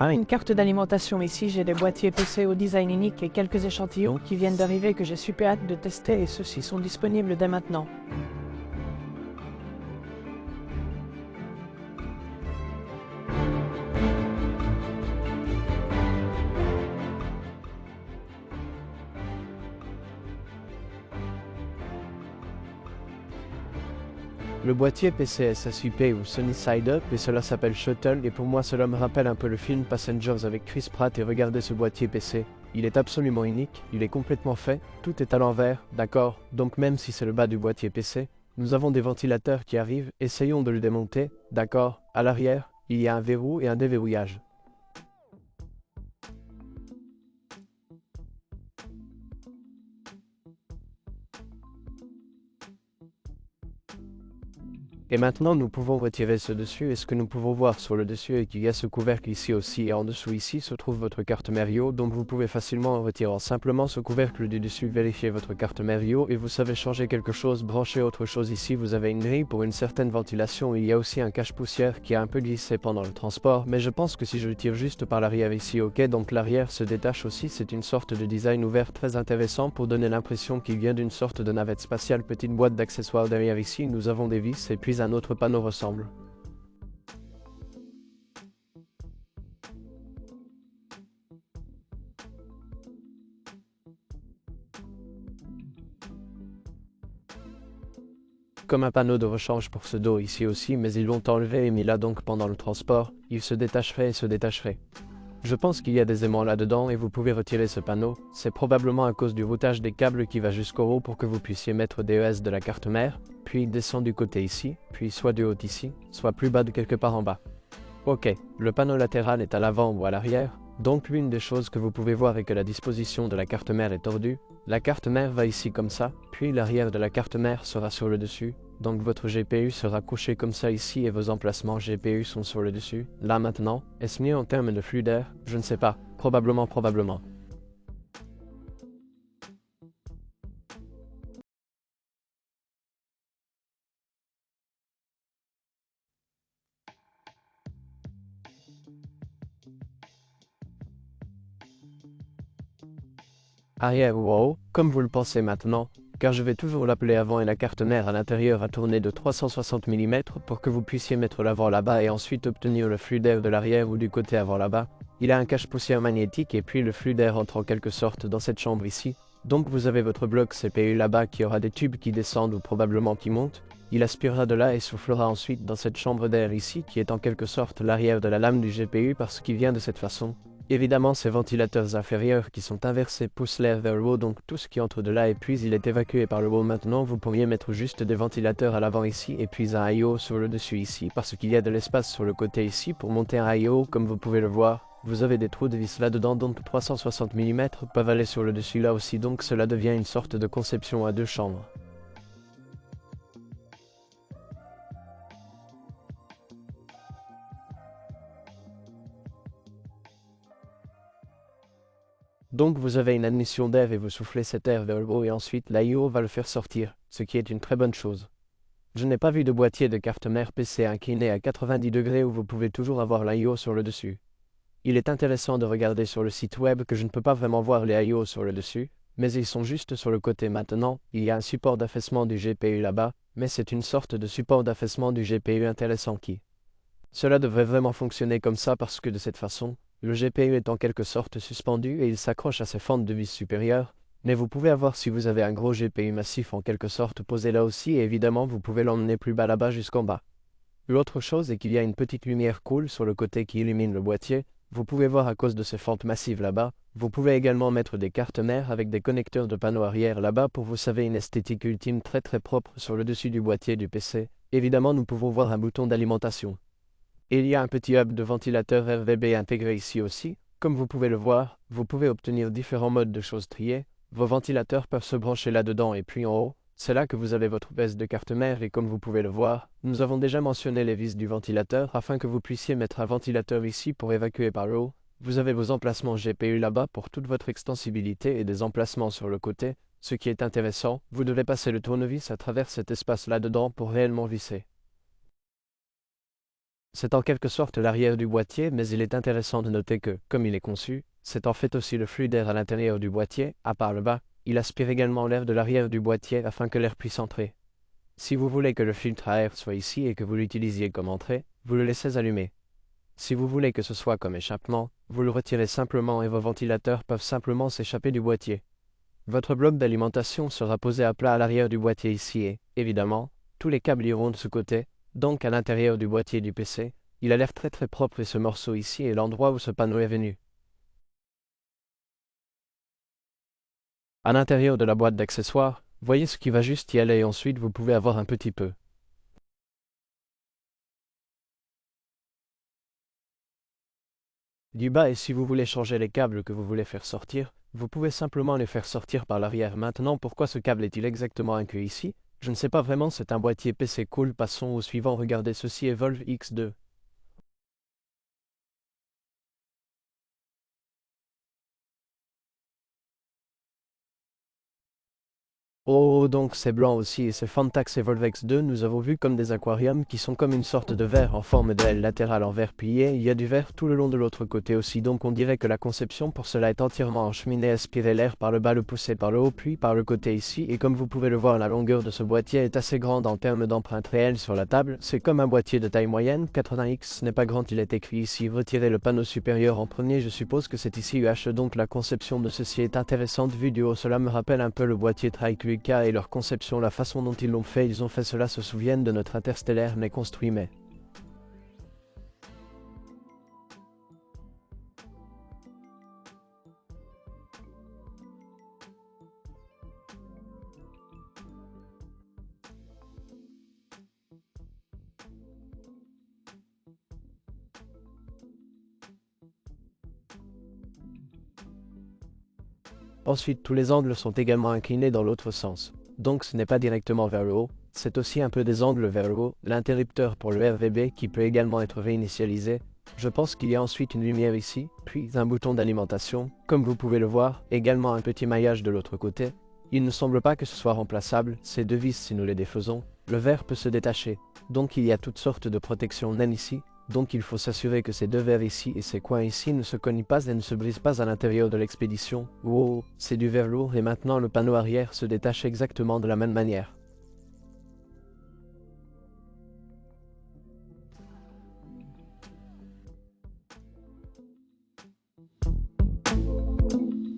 Ah, une carte d'alimentation ici, j'ai des boîtiers PC au design unique et quelques échantillons qui viennent d'arriver que j'ai super hâte de tester et ceux-ci sont disponibles dès maintenant. Le boîtier PC SSUP ou Sunny Side Up et cela s'appelle Shuttle et pour moi cela me rappelle un peu le film Passengers avec Chris Pratt et regardez ce boîtier PC. Il est absolument unique, il est complètement fait, tout est à l'envers, d'accord, donc même si c'est le bas du boîtier PC, nous avons des ventilateurs qui arrivent, essayons de le démonter, d'accord, à l'arrière, il y a un verrou et un déverrouillage. Et maintenant, nous pouvons retirer ce dessus et ce que nous pouvons voir sur le dessus est qu'il y a ce couvercle ici aussi et en dessous ici se trouve votre carte Mario, donc vous pouvez facilement en retirant simplement ce couvercle du dessus vérifier votre carte Mario et vous savez changer quelque chose, brancher autre chose ici, vous avez une grille pour une certaine ventilation, il y a aussi un cache-poussière qui a un peu glissé pendant le transport, mais je pense que si je le tire juste par l'arrière ici, ok, donc l'arrière se détache aussi, c'est une sorte de design ouvert très intéressant pour donner l'impression qu'il vient d'une sorte de navette spatiale, petite boîte d'accessoires derrière ici, nous avons des vis et puis un autre panneau ressemble. Comme un panneau de rechange pour ce dos ici aussi, mais ils l'ont enlevé et mis là donc pendant le transport, il se détacherait et se détacherait. Je pense qu'il y a des aimants là-dedans et vous pouvez retirer ce panneau, c'est probablement à cause du routage des câbles qui va jusqu'au haut pour que vous puissiez mettre DES de la carte mère, puis il descend du côté ici, puis soit du haut ici, soit plus bas de quelque part en bas. Ok, le panneau latéral est à l'avant ou à l'arrière, donc l'une des choses que vous pouvez voir est que la disposition de la carte mère est tordue. La carte mère va ici comme ça, puis l'arrière de la carte mère sera sur le dessus, donc votre GPU sera couché comme ça ici et vos emplacements GPU sont sur le dessus. Là maintenant, est-ce mieux en termes de flux d'air? Je ne sais pas, probablement. Arrière ou haut, comme vous le pensez maintenant, car je vais toujours l'appeler avant et la carte mère à l'intérieur à tourner de 360 mm pour que vous puissiez mettre l'avant là-bas et ensuite obtenir le flux d'air de l'arrière ou du côté avant là-bas. Il a un cache-poussière magnétique et puis le flux d'air entre en quelque sorte dans cette chambre ici. Donc vous avez votre bloc CPU là-bas qui aura des tubes qui descendent ou probablement qui montent. Il aspirera de là et soufflera ensuite dans cette chambre d'air ici qui est en quelque sorte l'arrière de la lame du GPU parce qu'il vient de cette façon. Évidemment, ces ventilateurs inférieurs qui sont inversés poussent l'air vers le haut, donc tout ce qui entre de là et puis il est évacué par le haut. Maintenant, vous pourriez mettre juste des ventilateurs à l'avant ici et puis un I/O sur le dessus ici, parce qu'il y a de l'espace sur le côté ici pour monter un I/O comme vous pouvez le voir. Vous avez des trous de vis là-dedans, donc 360 mm peuvent aller sur le dessus là aussi, donc cela devient une sorte de conception à deux chambres. Donc vous avez une admission d'air et vous soufflez cet air vers le haut et ensuite l'IO va le faire sortir, ce qui est une très bonne chose. Je n'ai pas vu de boîtier de carte mère PC incliné à 90 degrés où vous pouvez toujours avoir l'IO sur le dessus. Il est intéressant de regarder sur le site web que je ne peux pas vraiment voir les IO sur le dessus, mais ils sont juste sur le côté maintenant, il y a un support d'affaissement du GPU là-bas, mais c'est une sorte de support d'affaissement du GPU intéressant qui. Cela devrait vraiment fonctionner comme ça parce que de cette façon, le GPU est en quelque sorte suspendu et il s'accroche à ses fentes de vis supérieures, mais vous pouvez avoir si vous avez un gros GPU massif en quelque sorte posé là aussi et évidemment vous pouvez l'emmener plus bas là-bas jusqu'en bas. L'autre chose est qu'il y a une petite lumière cool sur le côté qui illumine le boîtier, vous pouvez voir à cause de ces fentes massives là-bas. Vous pouvez également mettre des cartes mères avec des connecteurs de panneaux arrière là-bas pour vous savez une esthétique ultime très propre sur le dessus du boîtier du PC. Évidemment nous pouvons voir un bouton d'alimentation. Et il y a un petit hub de ventilateur RVB intégré ici aussi. Comme vous pouvez le voir, vous pouvez obtenir différents modes de choses triées. Vos ventilateurs peuvent se brancher là-dedans et puis en haut. C'est là que vous avez votre baisse de carte mère et comme vous pouvez le voir, nous avons déjà mentionné les vis du ventilateur afin que vous puissiez mettre un ventilateur ici pour évacuer par le haut. Vous avez vos emplacements GPU là-bas pour toute votre extensibilité et des emplacements sur le côté. Ce qui est intéressant, vous devez passer le tournevis à travers cet espace là-dedans pour réellement visser. C'est en quelque sorte l'arrière du boîtier, mais il est intéressant de noter que, comme il est conçu, c'est en fait aussi le flux d'air à l'intérieur du boîtier, à part le bas, il aspire également l'air de l'arrière du boîtier afin que l'air puisse entrer. Si vous voulez que le filtre à air soit ici et que vous l'utilisiez comme entrée, vous le laissez allumé. Si vous voulez que ce soit comme échappement, vous le retirez simplement et vos ventilateurs peuvent simplement s'échapper du boîtier. Votre bloc d'alimentation sera posé à plat à l'arrière du boîtier ici et, évidemment, tous les câbles iront de ce côté, donc à l'intérieur du boîtier du PC. Il a l'air très très propre et ce morceau ici est l'endroit où ce panneau est venu. À l'intérieur de la boîte d'accessoires, voyez ce qui va juste y aller et ensuite vous pouvez avoir un petit peu du bas et si vous voulez changer les câbles que vous voulez faire sortir, vous pouvez simplement les faire sortir par l'arrière. Maintenant, pourquoi ce câble est-il exactement inclus ici? Je ne sais pas vraiment, c'est un boîtier PC cool, passons au suivant, regardez ceci Evolve X2. Oh, donc c'est blanc aussi, et c'est Fantax Evolvex 2, nous avons vu comme des aquariums qui sont comme une sorte de verre en forme de L latérale en verre plié, il y a du verre tout le long de l'autre côté aussi, donc on dirait que la conception pour cela est entièrement en cheminée, aspirer l'air par le bas, le pousser par le haut, puis par le côté ici, et comme vous pouvez le voir, la longueur de ce boîtier est assez grande en termes d'empreinte réelle sur la table, c'est comme un boîtier de taille moyenne, 80X n'est pas grand, il est écrit ici, retirez le panneau supérieur en premier, je suppose que c'est ici UH, donc la conception de ceci est intéressante vu du haut, cela me rappelle un peu le boîtier TriQK et leur conception, la façon dont ils ont fait cela se souviennent de notre interstellaire mais construit mais. Ensuite, tous les angles sont également inclinés dans l'autre sens. Donc ce n'est pas directement vers le haut, c'est aussi un peu des angles vers le haut, l'interrupteur pour le RVB qui peut également être réinitialisé. Je pense qu'il y a ensuite une lumière ici, puis un bouton d'alimentation, comme vous pouvez le voir, également un petit maillage de l'autre côté. Il ne semble pas que ce soit remplaçable, ces deux vis si nous les défaisons, le verre peut se détacher, donc il y a toutes sortes de protections naines ici, donc il faut s'assurer que ces deux verres ici et ces coins ici ne se cognent pas et ne se brisent pas à l'intérieur de l'expédition. Wow, c'est du verre lourd et maintenant le panneau arrière se détache exactement de la même manière.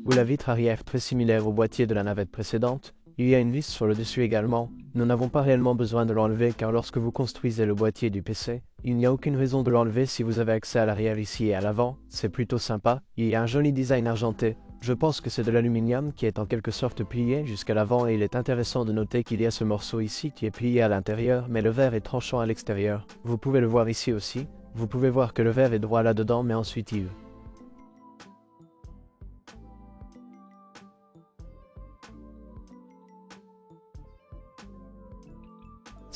Ou la vitre arrière très similaire au boîtier de la navette précédente, il y a une vis sur le dessus également. Nous n'avons pas réellement besoin de l'enlever car lorsque vous construisez le boîtier du PC, il n'y a aucune raison de l'enlever si vous avez accès à l'arrière ici et à l'avant, c'est plutôt sympa. Il y a un joli design argenté. Je pense que c'est de l'aluminium qui est en quelque sorte plié jusqu'à l'avant et il est intéressant de noter qu'il y a ce morceau ici qui est plié à l'intérieur mais le verre est tranchant à l'extérieur. Vous pouvez le voir ici aussi. Vous pouvez voir que le verre est droit là-dedans mais ensuite il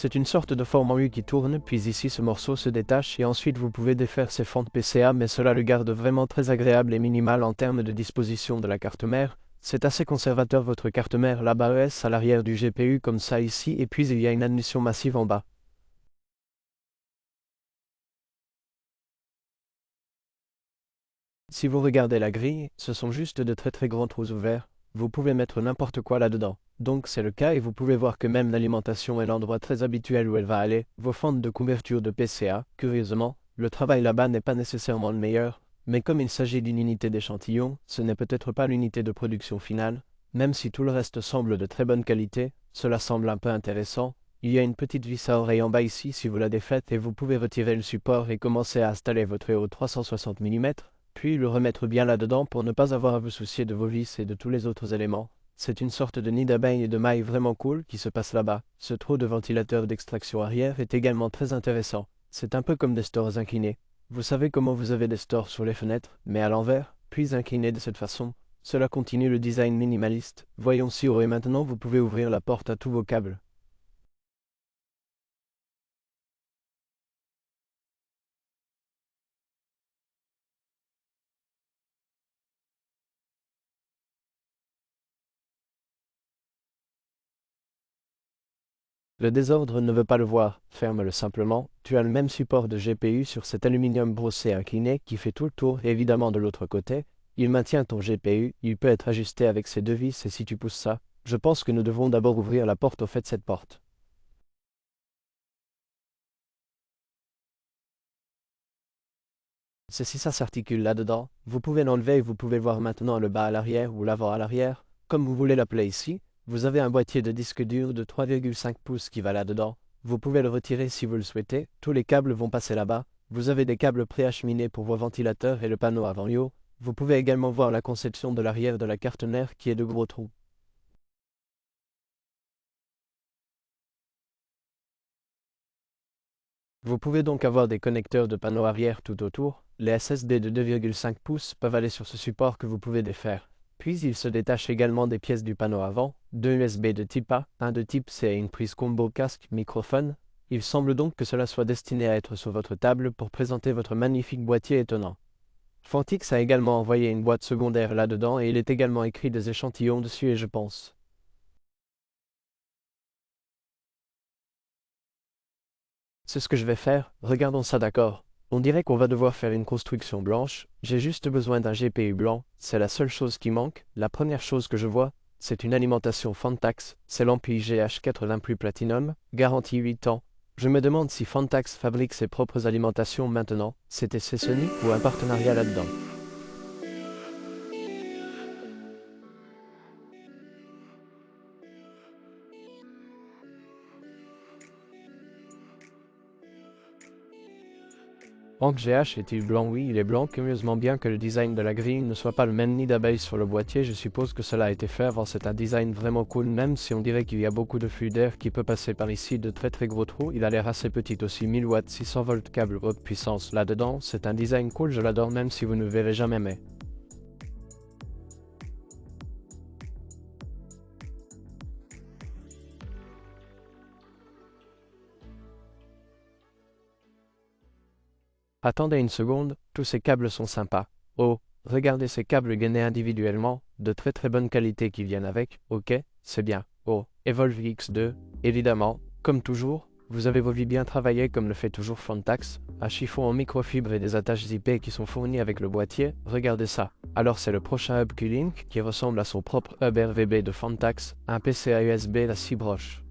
c'est une sorte de forme en U qui tourne, puis ici ce morceau se détache et ensuite vous pouvez défaire ces fentes PCA mais cela le garde vraiment très agréable et minimal en termes de disposition de la carte mère. C'est assez conservateur votre carte mère là-bas ES à l'arrière du GPU comme ça ici et puis il y a une admission massive en bas. Si vous regardez la grille, ce sont juste de très très grands trous ouverts. Vous pouvez mettre n'importe quoi là-dedans. Donc c'est le cas et vous pouvez voir que même l'alimentation est l'endroit très habituel où elle va aller. Vos fentes de couverture de PCA, curieusement, le travail là-bas n'est pas nécessairement le meilleur. Mais comme il s'agit d'une unité d'échantillon, ce n'est peut-être pas l'unité de production finale. Même si tout le reste semble de très bonne qualité, cela semble un peu intéressant. Il y a une petite vis à oreille en bas ici si vous la défaites et vous pouvez retirer le support et commencer à installer votre EO 360 mm. Puis le remettre bien là-dedans pour ne pas avoir à vous soucier de vos vis et de tous les autres éléments. C'est une sorte de nid d'abeilles et de mailles vraiment cool qui se passe là-bas. Ce trou de ventilateur d'extraction arrière est également très intéressant. C'est un peu comme des stores inclinés. Vous savez comment vous avez des stores sur les fenêtres, mais à l'envers, puis inclinés de cette façon. Cela continue le design minimaliste. Voyons si et maintenant vous pouvez ouvrir la porte à tous vos câbles. Le désordre ne veut pas le voir, ferme-le simplement. Tu as le même support de GPU sur cet aluminium brossé incliné qui fait tout le tour, évidemment de l'autre côté. Il maintient ton GPU, il peut être ajusté avec ces deux vis et si tu pousses ça, je pense que nous devons d'abord ouvrir la porte au fait de cette porte. C'est si ça s'articule là-dedans, vous pouvez l'enlever et vous pouvez voir maintenant le bas à l'arrière ou l'avant à l'arrière, comme vous voulez l'appeler ici. Vous avez un boîtier de disque dur de 3,5 pouces qui va là-dedans. Vous pouvez le retirer si vous le souhaitez, tous les câbles vont passer là-bas. Vous avez des câbles préacheminés pour vos ventilateurs et le panneau avant Yo. Vous pouvez également voir la conception de l'arrière de la carte mère qui est de gros trous. Vous pouvez donc avoir des connecteurs de panneaux arrière tout autour. Les SSD de 2,5 pouces peuvent aller sur ce support que vous pouvez défaire. Puis il se détache également des pièces du panneau avant, deux USB de type A, un de type C et une prise combo casque microphone. Il semble donc que cela soit destiné à être sur votre table pour présenter votre magnifique boîtier étonnant. Fontix a également envoyé une boîte secondaire là-dedans et il est également écrit des échantillons dessus et je pense. C'est ce que je vais faire, regardons ça d'accord. On dirait qu'on va devoir faire une construction blanche, j'ai juste besoin d'un GPU blanc, c'est la seule chose qui manque. La première chose que je vois, c'est une alimentation Fantax, c'est l'ampli GH80 Plus Platinum, garantie 8 ans. Je me demande si Fantax fabrique ses propres alimentations maintenant, c'était Sony ou un partenariat là-dedans. Hank GH est-il blanc? Oui, il est blanc, curieusement bien que le design de la grille ne soit pas le même nid d'abeille sur le boîtier, je suppose que cela a été fait avant, c'est un design vraiment cool, même si on dirait qu'il y a beaucoup de flux d'air qui peut passer par ici, de très gros trous, il a l'air assez petit aussi, 1000 watts, 600 volts câble haute puissance là-dedans, c'est un design cool, je l'adore même si vous ne le verrez jamais mais. Attendez une seconde, tous ces câbles sont sympas. Oh, regardez ces câbles gainés individuellement, de très bonne qualité qui viennent avec, ok, c'est bien. Oh, Evolve X2, évidemment, comme toujours, vous avez vos vies bien travaillées comme le fait toujours Fantax, un chiffon en microfibre et des attaches IP qui sont fournis avec le boîtier, regardez ça. Alors c'est le prochain hub Q-Link qui ressemble à son propre hub RVB de Fantax, un PCA USB à 6 broches.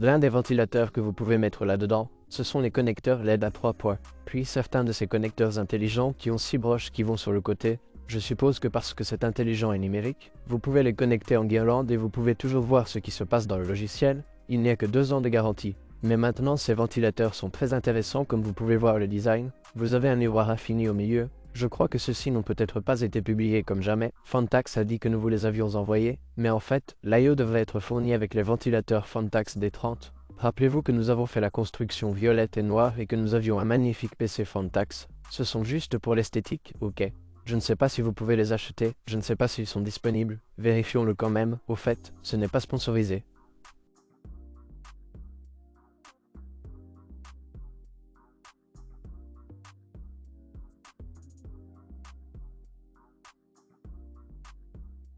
L'un des ventilateurs que vous pouvez mettre là-dedans, ce sont les connecteurs LED à 3 points, puis certains de ces connecteurs intelligents qui ont 6 broches qui vont sur le côté. Je suppose que parce que c'est intelligent et numérique, vous pouvez les connecter en guirlande et vous pouvez toujours voir ce qui se passe dans le logiciel. Il n'y a que 2 ans de garantie. Mais maintenant, ces ventilateurs sont très intéressants comme vous pouvez voir le design. Vous avez un miroir infini au milieu. Je crois que ceux-ci n'ont peut-être pas été publiés comme jamais. Fantax a dit que nous vous les avions envoyés, mais en fait, l'IO devrait être fourni avec les ventilateurs Fantax D30. Rappelez-vous que nous avons fait la construction violette et noire et que nous avions un magnifique PC Fantax. Ce sont juste pour l'esthétique, ok. Je ne sais pas si vous pouvez les acheter, je ne sais pas s'ils sont disponibles. Vérifions-le quand même, au fait, ce n'est pas sponsorisé.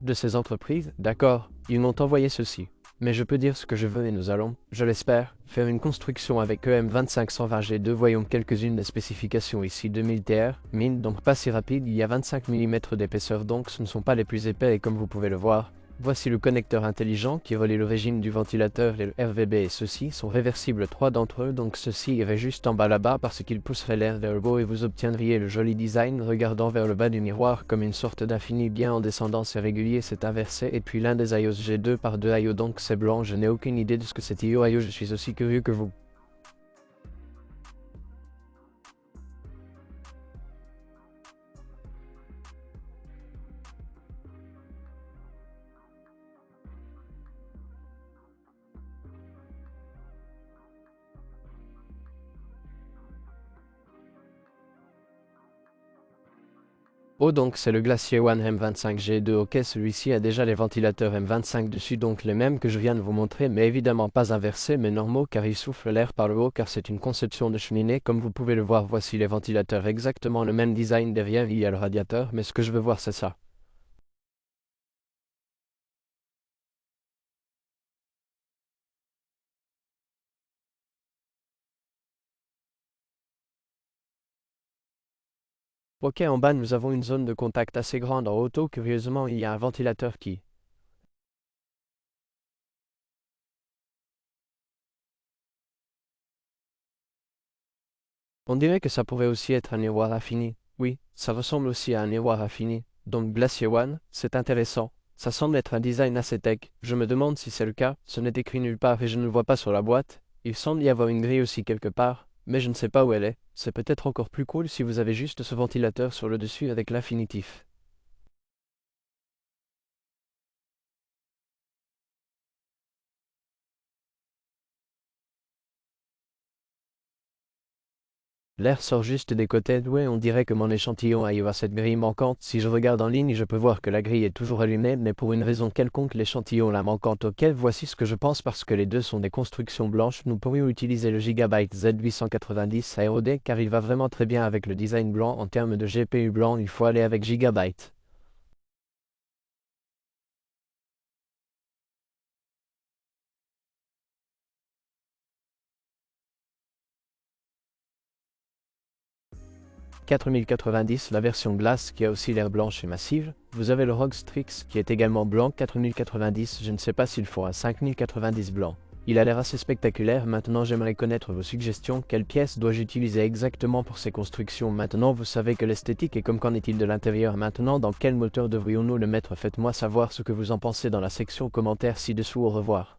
De ces entreprises, d'accord, ils m'ont envoyé ceci. Mais je peux dire ce que je veux et nous allons, je l'espère, faire une construction avec EM2520G2. Voyons quelques-unes des spécifications ici. 2000 TR, mine donc pas si rapide, il y a 25 mm d'épaisseur donc ce ne sont pas les plus épais et comme vous pouvez le voir, voici le connecteur intelligent qui relie le régime du ventilateur et le RVB et ceux-ci sont réversibles 3 d'entre eux donc ceci irait juste en bas là-bas parce qu'il pousserait l'air vers le haut et vous obtiendriez le joli design regardant vers le bas du miroir comme une sorte d'infini bien en descendant c'est régulier c'est inversé et puis l'un des iOS G2 par 2 IO donc c'est blanc je n'ai aucune idée de ce que c'est IO je suis aussi curieux que vous. Oh donc c'est le Glacier One M25G2, ok celui-ci a déjà les ventilateurs M25 dessus donc les mêmes que je viens de vous montrer mais évidemment pas inversés mais normaux car ils soufflent l'air par le haut car c'est une conception de cheminée comme vous pouvez le voir voici les ventilateurs exactement le même design derrière il y a le radiateur mais ce que je veux voir c'est ça. Ok en bas nous avons une zone de contact assez grande en auto curieusement il y a un ventilateur qui On dirait que ça pourrait aussi être un miroir infini. Oui, ça ressemble aussi à un miroir infini. Donc Glacier One, c'est intéressant. Ça semble être un design assez tech. Je me demande si c'est le cas. Ce n'est écrit nulle part et je ne le vois pas sur la boîte. Il semble y avoir une grille aussi quelque part, mais je ne sais pas où elle est. C'est peut-être encore plus cool si vous avez juste ce ventilateur sur le dessus avec l'infinitif. L'air sort juste des côtés, ouais, on dirait que mon échantillon a eu à cette grille manquante. Si je regarde en ligne, je peux voir que la grille est toujours allumée, mais pour une raison quelconque, l'échantillon la manquante. Ok, voici ce que je pense parce que les deux sont des constructions blanches. Nous pourrions utiliser le Gigabyte Z890 AOD car il va vraiment très bien avec le design blanc. En termes de GPU blanc, il faut aller avec Gigabyte. 4090, la version glace qui a aussi l'air blanche et massive. Vous avez le ROG Strix qui est également blanc, 4090, je ne sais pas s'il faut un 5090 blanc. Il a l'air assez spectaculaire, maintenant j'aimerais connaître vos suggestions, quelle pièce dois-je utiliser exactement pour ces constructions. Maintenant vous savez que l'esthétique est comme qu'en est-il de l'intérieur. Maintenant dans quel moteur devrions-nous le mettre? Faites-moi savoir ce que vous en pensez dans la section commentaires ci-dessous, au revoir.